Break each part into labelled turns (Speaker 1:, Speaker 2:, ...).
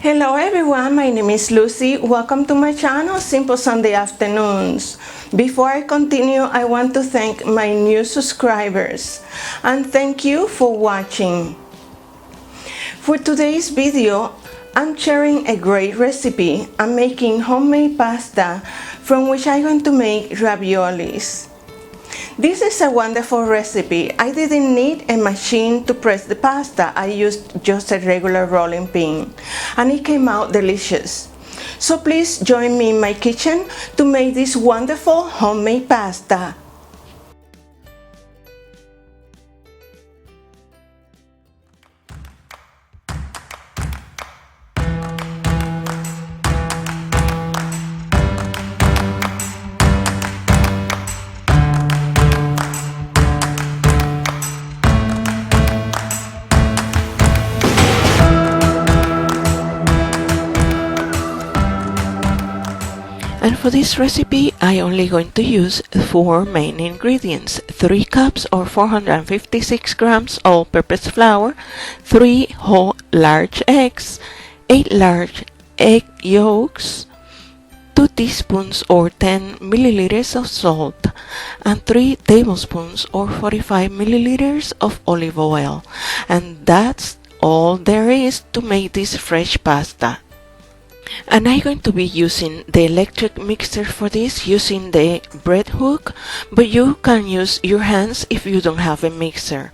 Speaker 1: Hello everyone, my name is Lucy. Welcome to my channel, Simple Sunday Afternoons. Before I continue, I want to thank my new subscribers and thank you for watching. For today's video, I'm sharing a great recipe. I'm making homemade pasta from which I'm going to make raviolis. This is a wonderful recipe. I didn't need a machine to press the pasta. I used just a regular rolling pin and it came out delicious. So please join me in my kitchen to make this wonderful homemade pasta. And for this recipe, I only going to use 4 main ingredients: 3 cups or 456 grams all-purpose flour, 3 whole large eggs, 8 large egg yolks, 2 teaspoons or 10 milliliters of salt, and 3 tablespoons or 45 milliliters of olive oil. And that's all there is to make this fresh pasta. And I'm going to be using the electric mixer for this, using the bread hook, but you can use your hands if you don't have a mixer.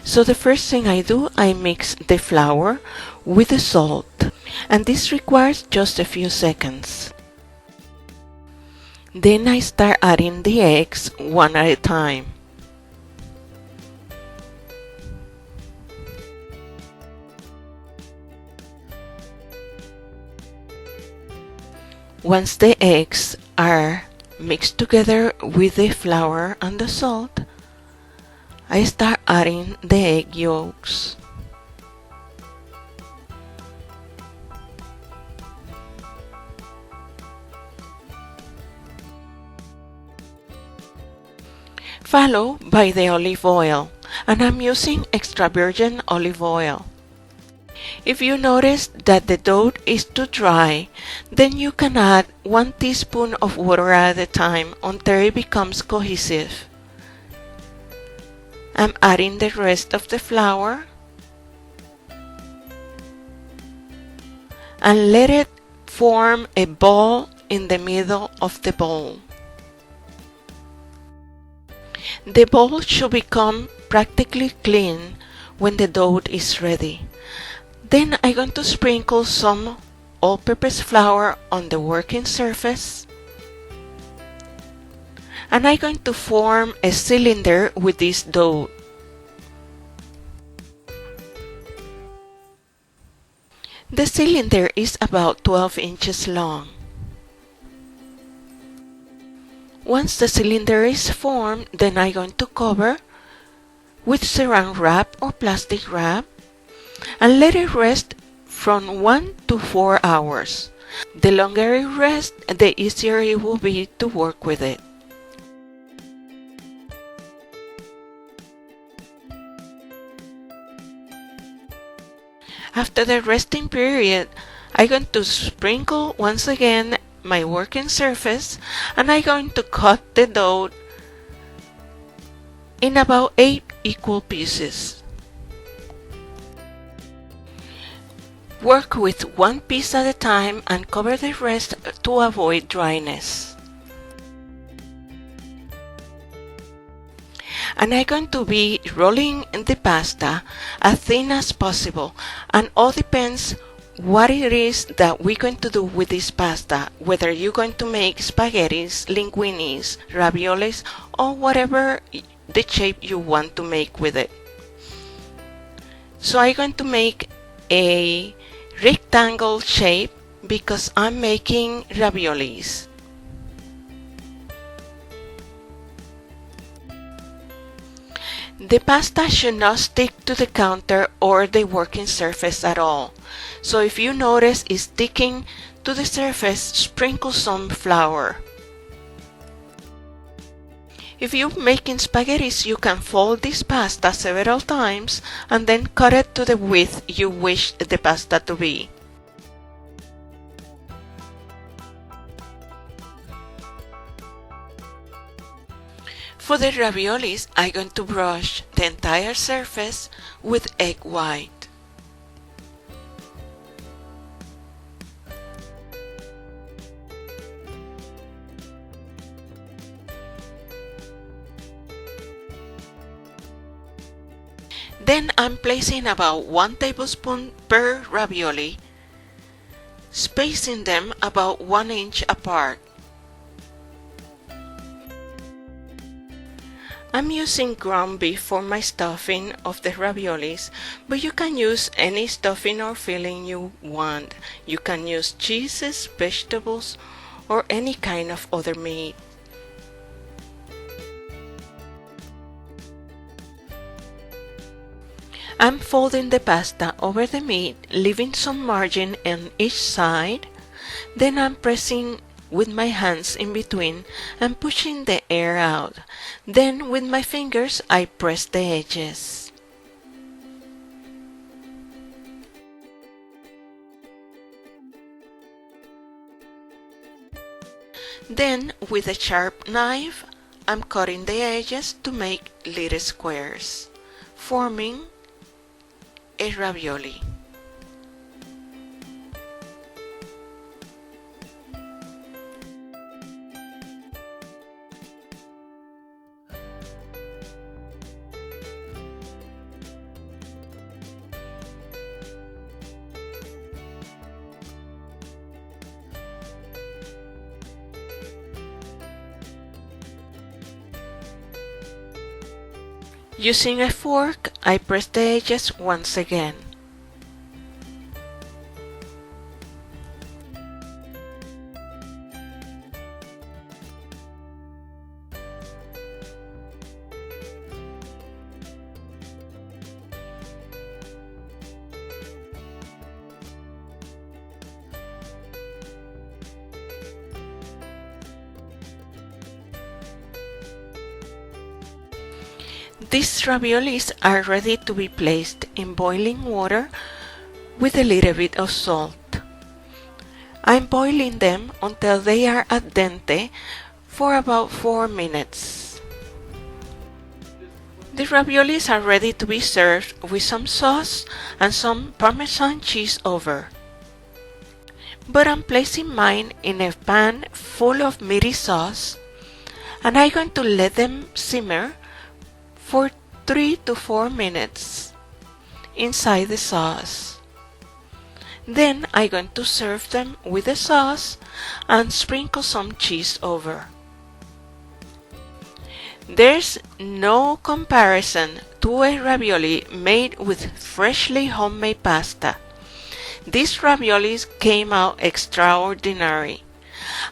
Speaker 1: So the first thing I do, I mix the flour with the salt, and this requires just a few seconds. Then I start adding the eggs one at a time. Once the eggs are mixed together with the flour and the salt, I start adding the egg yolks. Followed by the olive oil, and I'm using extra virgin olive oil. If you notice that the dough is too dry, then you can add 1 teaspoon of water at a time until it becomes cohesive. I'm adding the rest of the flour and let it form a ball in the middle of the bowl. The bowl should become practically clean when the dough is ready. Then I'm going to sprinkle some all-purpose flour on the working surface, and I'm going to form a cylinder with this dough. The cylinder is about 12 inches long. Once the cylinder is formed, then I'm going to cover with saran wrap or plastic wrap and let it rest from 1 to 4 hours. The longer it rests, the easier it will be to work with it. After the resting period, I'm going to sprinkle once again my working surface, and I'm going to cut the dough in about 8 equal pieces. Work with 1 piece at a time and cover the rest to avoid dryness. And I'm going to be rolling the pasta as thin as possible, and all depends what it is that we're going to do with this pasta, whether you're going to make spaghettis, linguinis, raviolis, or whatever the shape you want to make with it. So I'm going to make a rectangle shape because I'm making raviolis. The pasta should not stick to the counter or the working surface at all. So if you notice it's sticking to the surface, sprinkle some flour. If you're making spaghettis, you can fold this pasta several times and then cut it to the width you wish the pasta to be. For the raviolis, I'm going to brush the entire surface with egg white. Then I'm placing about 1 tablespoon per ravioli, spacing them about 1 inch apart. I'm using ground beef for my stuffing of the raviolis, but you can use any stuffing or filling you want. You can use cheeses, vegetables, or any kind of other meat. I'm folding the pasta over the meat, leaving some margin on each side. Then I'm pressing with my hands in between and pushing the air out. Then with my fingers I press the edges. Then with a sharp knife I'm cutting the edges to make little squares, forming a ravioli. Using a fork, I press the edges once again. These raviolis are ready to be placed in boiling water with a little bit of salt. I'm boiling them until they are al dente for about 4 minutes. The raviolis are ready to be served with some sauce and some Parmesan cheese over. But I'm placing mine in a pan full of meaty sauce, and I'm going to let them simmer for 3 to 4 minutes inside the sauce. Then I'm going to serve them with the sauce and sprinkle some cheese over. There's no comparison to a ravioli made with freshly homemade pasta. These raviolis came out extraordinary.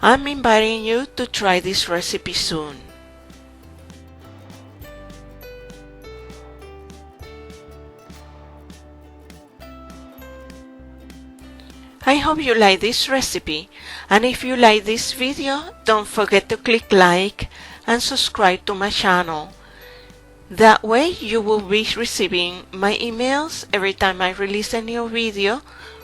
Speaker 1: I'm inviting you to try this recipe soon. I hope you like this recipe, and if you like this video, don't forget to click like and subscribe to my channel. That way you will be receiving my emails every time I release a new video,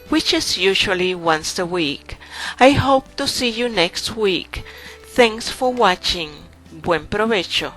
Speaker 1: which is usually once a week. I hope to see you next week. Thanks for watching. Buen provecho.